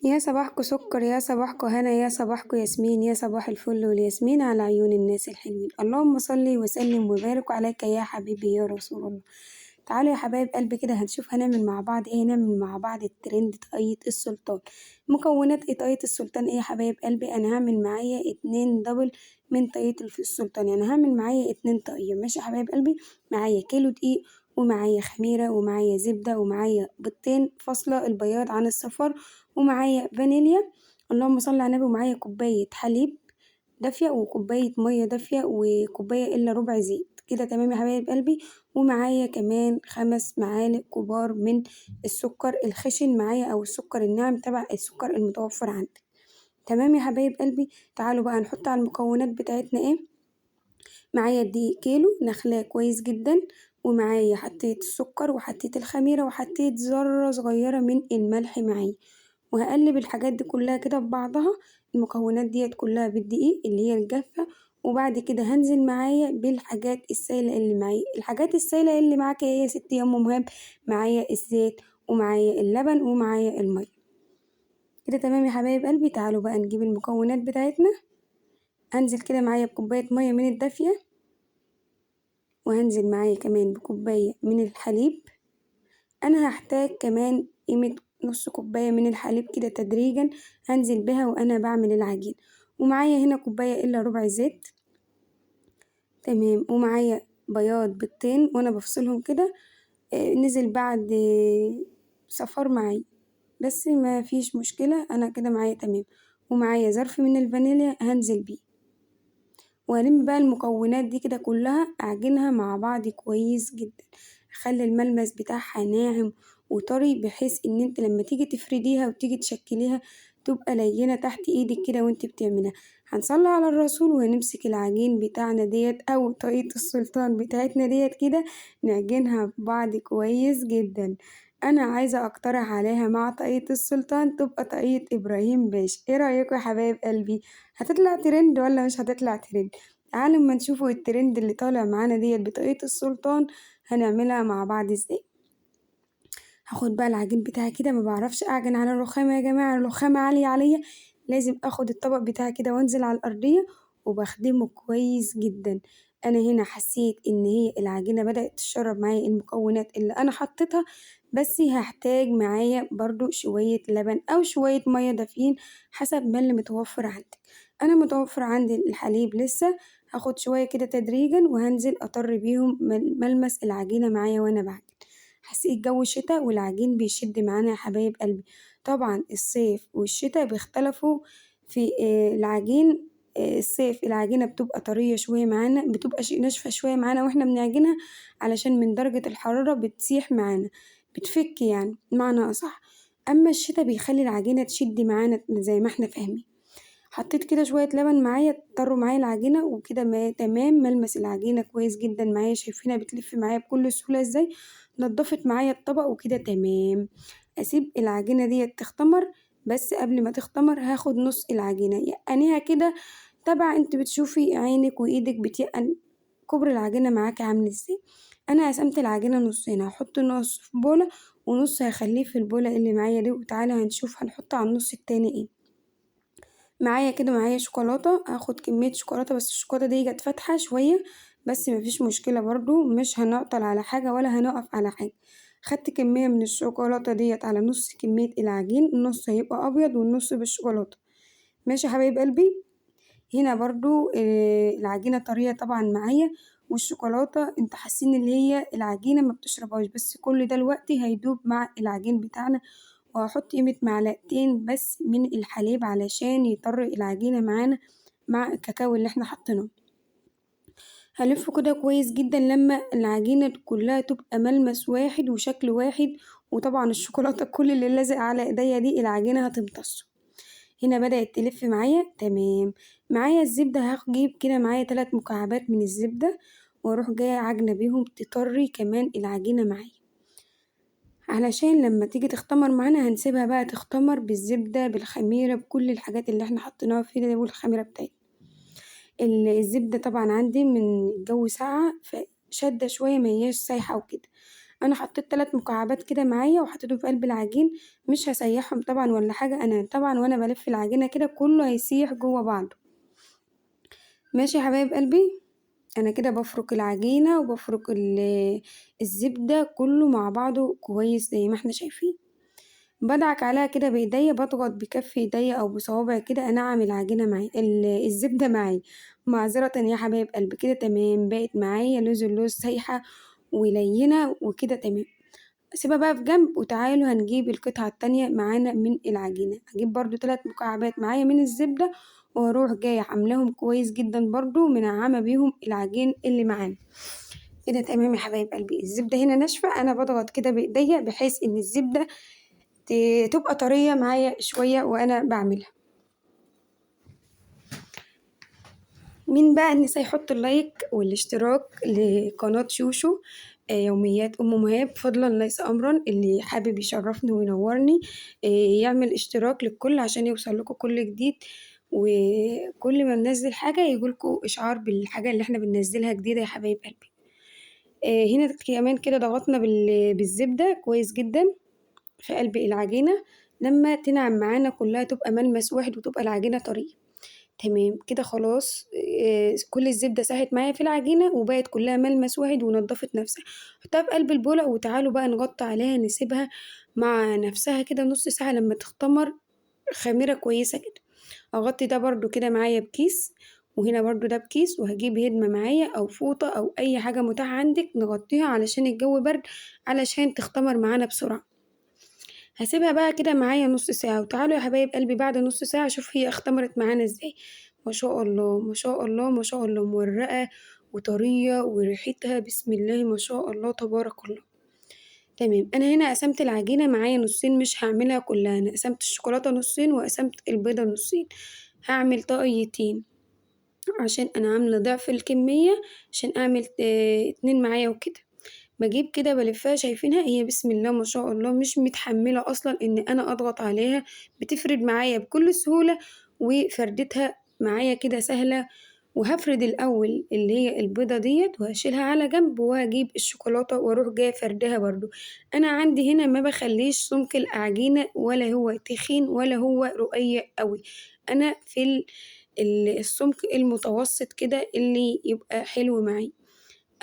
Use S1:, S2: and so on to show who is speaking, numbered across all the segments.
S1: يا صباحكو سكر، يا صباحكو هنا، يا صباحكو ياسمين، يا صباح الفل والياسمين على عيون الناس الحلوين. اللهم صل وسلم وبارك عليك يا حبيبي يا رسول الله. تعالوا يا حبايب قلبي كده هنشوف هنعمل مع بعض ايه. هنعمل مع بعض الترند طاقية السلطان. مكونات ايه طاقية السلطان؟ ايه يا حبايب قلبي؟ انا هعمل معايا 2 دبل من طاقية السلطان، يعني هعمل معايا 2 طاقية. ماشي يا حبايب قلبي؟ معايا كيلو دقيق، ومعايا خميرة، ومعايا زبدة، ومعايا بيضتين فاصلة البياض عن الصفار، ومعايا فانيليا. اللهم صل على النبي. ومعايا كوباية حليب دافية، وكوباية مية دافية، وكوباية إلا ربع زيت. كده تمام يا حبايب قلبي. ومعايا كمان 5 معالق كبار من السكر الخشن معايا، أو السكر الناعم تبع السكر المتوفر عندك. تمام يا حبايب قلبي. تعالوا بقى نحط على المكونات بتاعتنا ايه. معايا الدقيق كيلو نخلاه كويس جدا، ومعايا حطيت السكر وحطيت الخميرة وحطيت ذرة صغيرة من الملح معايا. وهقلب الحاجات دي كلها كده ببعضها، المكونات ديت كلها بالدقيق اللي هي الجافة. وبعد كده هنزل معايا بالحاجات السايلة اللي معايا. الحاجات السايلة اللي معاك ايه يا ستي يا ام مهاب؟ معايا الزيت، ومعايا اللبن، ومعايا المية. كده تمام يا حبايب قلبي. تعالوا بقى نجيب المكونات بتاعتنا. هنزل كده معايا بكوباية مية من الدافية، وهنزل معايا كمان بكوباية من الحليب. أنا هحتاج كمان قيمة نص كوباية من الحليب كده تدريجا، هنزل بها وأنا بعمل العجين. ومعايا هنا كوباية إلا ربع زيت. تمام. ومعايا بياض بيضتين وأنا بفصلهم كده، نزل بعد صفار معايا، بس ما فيش مشكلة، أنا كده معايا تمام. ومعايا ظرف من الفانيليا هنزل بيه. وهلم بقى المكونات دي كده كلها أعجنها مع بعض كويس جدا. أخلي الملمس بتاعها ناعم وطري، بحيث إن انت لما تيجي تفرديها وتيجي تشكليها تبقى لينة تحت ايدك كده وانت بتعملها. هنصلي على الرسول وهنمسك العجين بتاعنا ديت أو طريقة السلطان بتاعتنا ديت كده، نعجنها ببعض كويس جدا. أنا عايزة أقترح عليها مع طاقية السلطان تبقى طاقية إبراهيم باشا. ايه رأيكم يا حبايب قلبي؟ هتطلع ترند ولا مش هتطلع ترند؟ تعالوا اما نشوفوا الترند اللي طالع معانا ديت بطاقية السلطان هنعملها مع بعض ازاي. هاخد بقى العجين بتاعي كده، ما بعرفش اعجن على الرخامة يا جماعة، الرخامة عالية عليا. لازم اخد الطبق بتاعي كده وانزل على الارضية وبخدمه كويس جدا. انا هنا حسيت ان هي العجينة بدأت تشرب معايا المكونات اللي انا حطيتها، بس هحتاج معايا برضو شوية لبن او شوية مية دافيين حسب ما اللي متوفر عندك. انا متوفر عندي الحليب لسه. هاخد شوية كده تدريجا وهنزل اطر بيهم ملمس العجينة معايا وانا بعجن. حسيت الجو شتا والعجين بيشد معانا يا حبايب قلبي. طبعا الصيف والشتا بيختلفوا في العجين. الصيف العجينة بتبقى طرية شوية معانا، بتبقى ناشفة شوية معانا واحنا بنعجنها، علشان من درجة الحرارة بتسيح معانا، بتفك يعني معنى أصح. أما الشتا بيخلي العجينة تشد معانا زي ما احنا فاهمين. حطيت كده شوية لبن معايا طروا معايا العجينة وكده ما تمام. ملمس العجينة كويس جدا معايا، شايفينها بتلف معايا بكل سهولة ازاي. نضفت معايا الطبق وكده تمام. اسيب العجينة ديت تختمر، بس قبل ما تختمر هاخد نص العجينة يقنيها كده. طبعا انت بتشوفي عينك وايدك بتيقن كبر العجينة معاكي عامل ازاي. انا قسمت العجينة نصين، هحط نص في بولة ونص هخليه في البولة اللي معايا دي. وتعالى هنشوف هنحط على النص التاني ايه. معايا كده معايا شوكولاتة، هاخد كمية شوكولاتة بس الشوكولاتة دي جت فاتحة شوية، بس مفيش مشكلة برضو، مش هنعطل على حاجة ولا هنقف على حاجة. خدت كمية من الشوكولاتة ديت على نص كمية العجين، النص هيبقى أبيض والنص بالشوكولاتة. ماشي يا حبايب قلبي. هنا برضو العجينة طرية طبعا معايا، والشوكولاتة انت حاسين اللي هي العجينة ما بتشربهاش، بس كل ده الوقت هيدوب مع العجين بتاعنا. وهحط قيمة معلقتين بس من الحليب علشان يطر العجينة معانا مع الكاكاو اللي احنا حاطينه. هلفه كده كويس جدا لما العجينة كلها تبقى ملمس واحد وشكل واحد. وطبعا الشوكولاتة كل اللي لازق على ايديا دي العجينة هتمتصه. هنا بدأت تلف معايا تمام. معايا الزبدة، هجيب كده معايا 3 مكعبات من الزبدة واروح جاية عجنة بيهم تطري كمان العجينة معايا، علشان لما تيجي تختمر معانا هنسيبها بقى تختمر بالزبدة بالخميرة بكل الحاجات اللي احنا حطيناها فيها والخميرة بتاعتنا. الزبدة طبعا عندي من الجو ساقعة فشدة شوية، مهياش سايحة وكده. أنا حطيت 3 مكعبات كده معايا وحطيتهم في قلب العجين، مش هاسيّحهم طبعًا ولا حاجة، أنا طبعًا وأنا بالِف العجينة كده كلّه هيسيح جوّه بعضه. ماشي يا حبايب قلبي؟ أنا كده بافرُك العجينة وبافرُك الزبدة كلّه مع بعضه كويس زي ما إحنا شايفين. بادعك عليها كده بإيديّا، باضغط بكَف إيديّا أو بصوابعي كده أنعّم العجينة معايا الزبدة معايا، معذرةً يا حبايب قلبي، كده تمام، بقت معايا لوز اللوز سايحة ولينة وكده تمام. أسيبها بقى في جنب وتعالوا هنجيب القطعة التانية معانا من العجينة، هاجيب برضه 3 مكعبات معايا من الزبدة وأروح جاية عاملاهم كويس جدًا برضه منعّمة بيهم العجين اللي معانا. كده تمام يا حبايب قلبي، الزبدة هنا ناشفة، أنا باضغط كده بإيديّا بحيث إن الزبدة ت تبقى طرية معايا شوية وأنا باعملها. مين بقى نسى يحط اللايك والاشتراك لقناة شوشو يوميات أم مهاب فضلًا ليس أمرًا، اللي حابب يشرفني وينورني يعمل اشتراك للكل عشان يوصل لكم كل جديد، وكل ما ننزل حاجة ييجي لكم إشعار بالحاجة اللي إحنا بننزلها جديدة يا حبايب قلبي. هنا كمان كده ضغطنا بالزبدة كويس جدًا في قلب العجينة، لمّا تنعم معانا كلها تبقى ملمس واحد وتبقى العجينة طرية. تمام، كده خلاص كل الزبدة ساحت معايا في العجينة وبقت كلّها ملمس واحد ونضّفت نفسها، أحطها في قلب البولة وتعالوا بقى نغطي عليها نسيبها مع نفسها كده نُص ساعة لمّا تختمر خميرة كويسة كده، أغطي ده برضه كده معايا بكيس، وهنا برضه ده بكيس، وهاجيب هدمة معايا أو فوطة أو أي حاجة متاحة عندِك نغطيها علشان الجو برد، علشان تختمر معانا بسرعة. هاسيبها بقى كده معايا نُص ساعة، وتعالوا يا حبايب قلبي بعد نُص ساعة أشوف هي اختمرت معانا إزاي، ما شاء الله، ما شاء الله، ما شاء الله، مورقة وطرية وريحتها بسم الله ما شاء الله تبارك الله. تمام، أنا هنا قسمت العجينة معايا نُصّين مش هاعملها كلها، أنا قسمت الشوكولاتة نُصّين وقسمت البيضة نُصّين، هاعمل طاقيتين عشان أنا عاملة ضعف الكمية عشان أعمل 2 معايا وكده. باجيب كده بالفّها شايفينها هي بسم الله ما شاء الله مش متحمّلة أصلًا إن أنا أضغط عليها، بتفرد معايا بكل سهولة، وفردتها معايا كده سهلة، وهافرد الأول اللي هي البيضة ديّة وهاشيلها على جنب، وهاجيب الشوكولاتة وأروح جاية فرداها برضه. أنا عندي هنا ما باخلّيش سُمك العجينة ولا هو تخين ولا هو رقيق أوي، أنا في السُمك المتوسط كده اللي يبقى حلو معايا.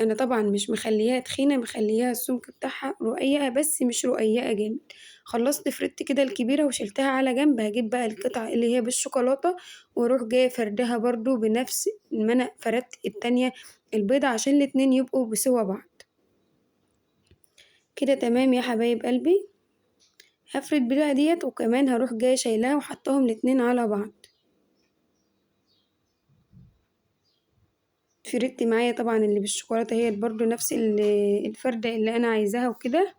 S1: أنا طبعًا مش مخلّياها تخينة، مخلّياها السمك بتاعها رقيقة بس مش رقيقة جامد. خلّصت فردت كده الكبيرة وشِلتها على جنب، هاجيب بقى القطعة اللي هي بالشوكولاتة وأروح جاية فرداها برضه بنفس ما أنا فردت التانية البيضة عشان الاتنين يبقوا بسِوَى بعض. كده تمام يا حبايب قلبي، هافرد بقى ديّة وكمان هاروح جاية شايلاها وحاطاهم الاتنين على بعض. فردت معايا طبعًا اللي بالشوكولاتة هي برضه نفس الفردة اللي أنا عايزاها وكده.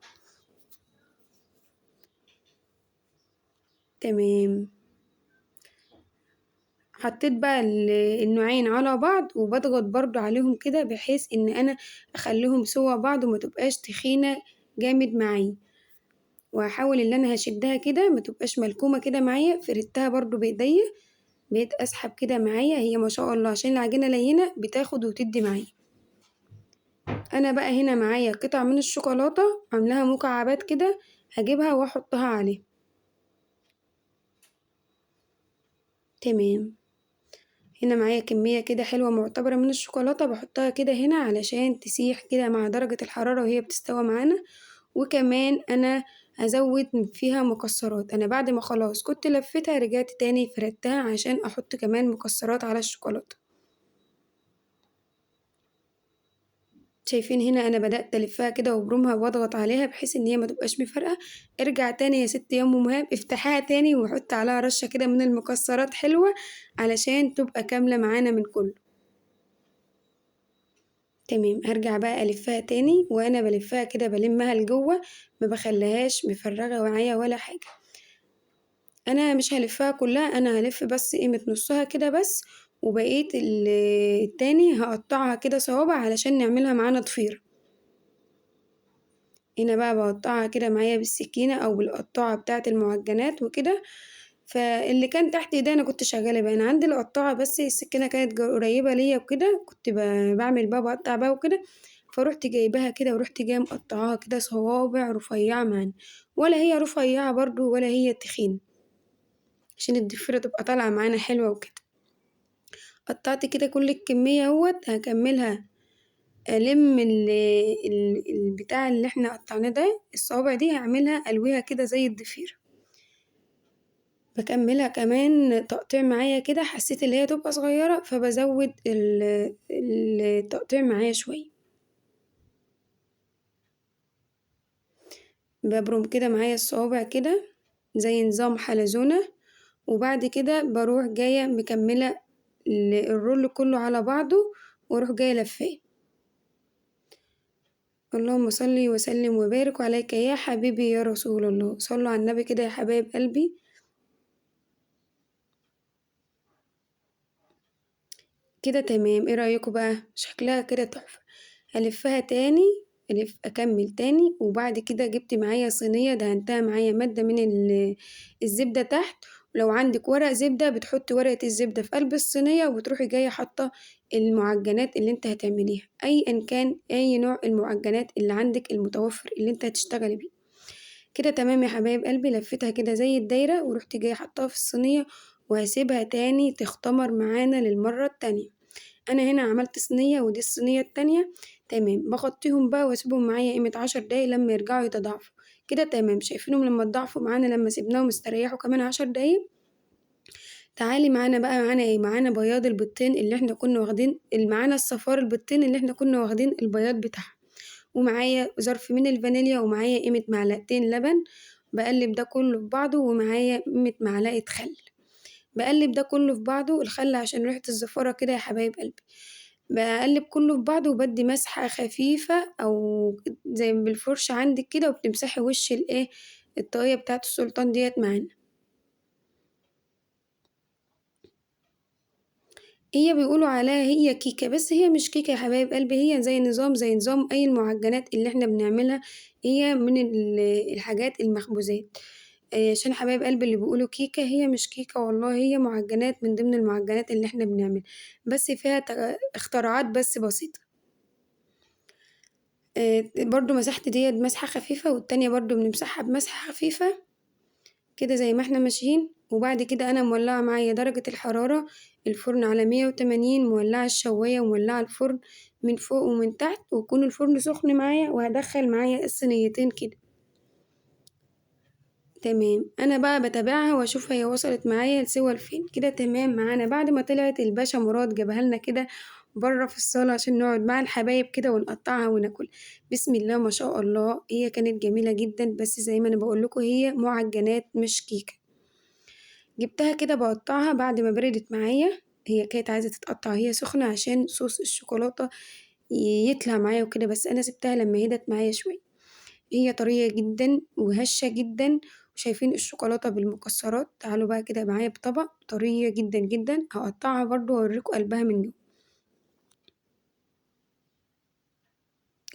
S1: تمام. حطيت بقى النوعين على بعض وباضغط برضه عليهم كده بحيث إن أنا أخلّيهم سِوَى بعض وما تبقاش تخينة جامد معايا، وهاحاول اللي أنا هاشدّها كده ما تبقاش ملكومة كده معايا، فردتها برضه بإيديّا، بقيت أسحب كده معايا هي ما شاء الله عشان العجينة ليّنة بتاخد وتدّي معايا. أنا بقى هنا معايا قطع من الشوكولاتة عاملاها مكعبات كده، هاجيبها وأحطها عليها. تمام. هنا معايا كمية كده حلوة معتبرة من الشوكولاتة باحطها كده هنا علشان تسيح كده مع درجة الحرارة وهي بتستوى معانا، وكمان أنا هازود فيها مكسرات، أنا بعد ما خلاص كنت لفيتها رجعت تاني فردتها عشان أحط كمان مكسرات على الشوكولاتة. شايفين هنا أنا بدأت ألفّها كده وأبرمها وأضغط عليها بحيث إن هي ما تبقاش مفرقة، ارجع تاني يا ستي يا أم مهاب افتحيها تاني وحطي عليها رشة كده من المكسرات حلوة علشان تبقى كاملة معانا من كله. تمام، هارجع بقى ألفّها تاني وأنا بالفّها كده بالمّها لجوّه ما باخلّيهاش مفرّغة معايا ولا حاجة. أنا مش هالفّها كلّها، أنا هالِف بس قيمة نُصّها كده بس، وبقية التاني هاقطّعها كده صوابع علشان نعملها معانا ضفيرة. هنا بقى باقطّعها كده معايا بالسكينة أو بالقطّاعة بتاعة المعجنات وكده، فاللي كان تحت إيديّا أنا كنت شغّالة بيه، أنا عندي القطّاعة بس السكينة كانت قريّبة ليّا وكده، كنت باعمل بقى باقطّع بقى وكده، فرُحت جايباها كده ورُحت جاية مقطعاها كده صوابع رفيّعة معانا، ولا هي رفيّعة برضه ولا هي تخينة، عشان الضفيرة تبقى طالعة معانا حلوة وكده. قطّعت كده كل الكمية أهوّة، هاكمّلها ألِم البتاع اللي إحنا قطعناه ده، الصوابع دي هاعملها ألويها كده زي الضفيرة. باكمّلها كمان تقطيع معايا كده، حسّيت اللي هي تبقى صغيّرة فبازوّد التقطيع معايا شوية. بابرُم كده معايا الصوابع كده زي نظام حلزونة، وبعد كده باروح جاية مكمّلة الرول كلّه على بعضه وأروح جاية لافّاه. اللهم صلِّ وسلِّم وبارك عليك يا حبيبي يا رسول الله، صلّوا على النبي كده يا حبايب قلبي. كده تمام، إيه رأيكم بقى؟ شكلها كده تحفة. هالفّها تاني، أكمّل تاني، وبعد كده جِبت معايا صينية دهنتها معايا مادة من الزبدة تحت، ولو عندِك ورق زبدة بتحطّي ورقة الزبدة في قلب الصينية وبتروحي جاية حاطّة المعجنات اللي أنتِ هتعمليها، أيًا كان أي نوع المعجنات اللي عندِك المتوفّر اللي أنتِ هتشتغلي بيه. كده تمام يا حبايب قلبي، لفّيتها كده زي الدايرة ورُحت جاية حاطّاها في الصينية وهاسيبها تاني تختمر معانا للمرّة التانية. أنا هنا عملت صينية ودي الصينية التانية، تمام، باغطّيهم بقى واسيبهم معايا قيمة 10 دقايق لمّا يرجعوا يتضاعفوا. كده تمام، شايفينهم لمّا اتضاعفوا معانا لمّا سيبناهم استريّحوا كمان 10 دقايق؟ تعالي معانا بقى، معانا إيه، معانا بياض البيضتين اللي إحنا كنا واخدين معانا الصفار البيضتين اللي إحنا كنا واخدين البياض بتاعهم، ومعايا ظرف من الفانيليا ومعايا قيمة معلقتين لبن، باقلّب ده كلّه في بعضه ومعايا قيمة معلقة خل. باقلّب ده كلّه في بعضه، الخل عشان ريحة الزفارة كده يا حبايب قلبي. باقلّب كلّه في بعضه وبادّي مسحة خفيفة أو زي بالفرشة عندِك كده وبتمسحي وش الطاقية بتاعة السُلطان ديّة معانا. هي بيقولوا عليها هي كيكة، بس هي مش كيكة يا حبايب قلبي، هي زي نظام أي المعجنات اللي إحنا بنعملها، هي من الحاجات المخبوزات. عشان حبايب قلبي اللي بيقولوا كيكة، هي مش كيكة والله، هي معجنات من ضمن المعجنات اللي إحنا بنعملها، بس فيها اختراعات بس بسيطة. برضه مسحت ديّة بمسحة خفيفة والتانية برضه بنمسحها بمسحة خفيفة، كده زي ما إحنا ماشيين، وبعد كده أنا مولعة معايا درجة الحرارة الفرن على 180، مولعة الشواية ومولعة الفرن من فوق ومن تحت، ويكون الفرن سخن معايا، وهادخّل معايا الصينيتين كده. تمام، أنا بقى باتابعها وأشوف هي وصلت معايا لسِوَى لفين، كده تمام معانا. بعد ما طلعت الباشا مراد جابها لنا كده برّه في الصالة عشان نقعد مع الحبايب كده ونقطّعها وناكلها. بسم الله ما شاء الله، هي كانت جميلة جدًا، بس زي ما أنا باقول لكم هي مُعجّنات مش كيكة. جبتها كده باقطّعها بعد ما بردت معايا، هي كانت عايزة تتقطّع وهي سخنة عشان صوص الشوكولاتة يطلع معايا وكده، بس أنا سِبتها لمّا هدت معايا شوية. هي طرية جدًا وهشة جدًا، وشايفين الشوكولاتة بالمكسرات، تعالوا بقى كده معايا بطبق طرية جدًا، جدًا، هاقطّعها برضه وأورّيكم قلبها من جوّه.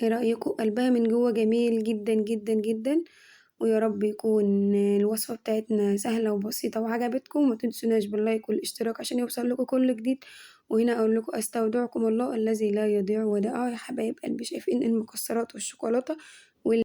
S1: إيه رأيكم؟ قلبها من جوّه جميل جدًا، جدًا، جدًا، ويا رب يكون الوصفة بتاعتنا سهلة وبسيطة وعجبتكم، وما تنسوناش باللايك والاشتراك عشان يوصل لكم كل جديد، وهنا أقول لكم أستودعكم الله الذي لا يضيع ودائعه يا حبايب قلبي، شايفين المكسرات والشوكولاتة